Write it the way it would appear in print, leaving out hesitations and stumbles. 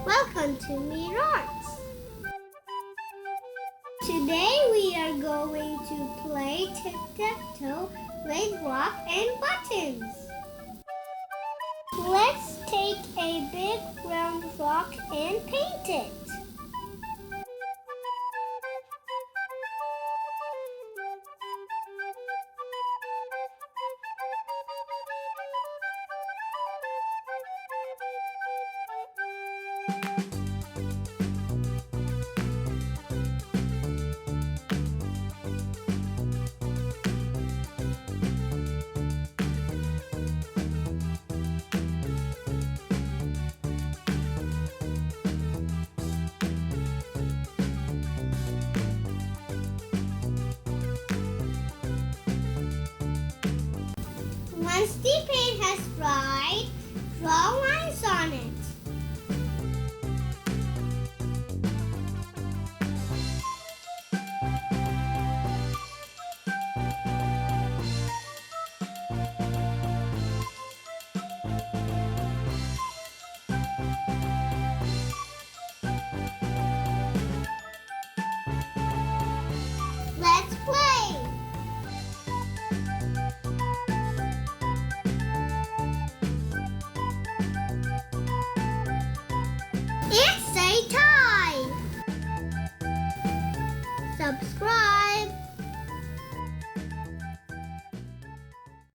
Welcome to Mirage. Today we are going to play tic-tac-toe with rock and buttons. Let's take a big round rock and paint it. Once the paint has dried, draw lines on it.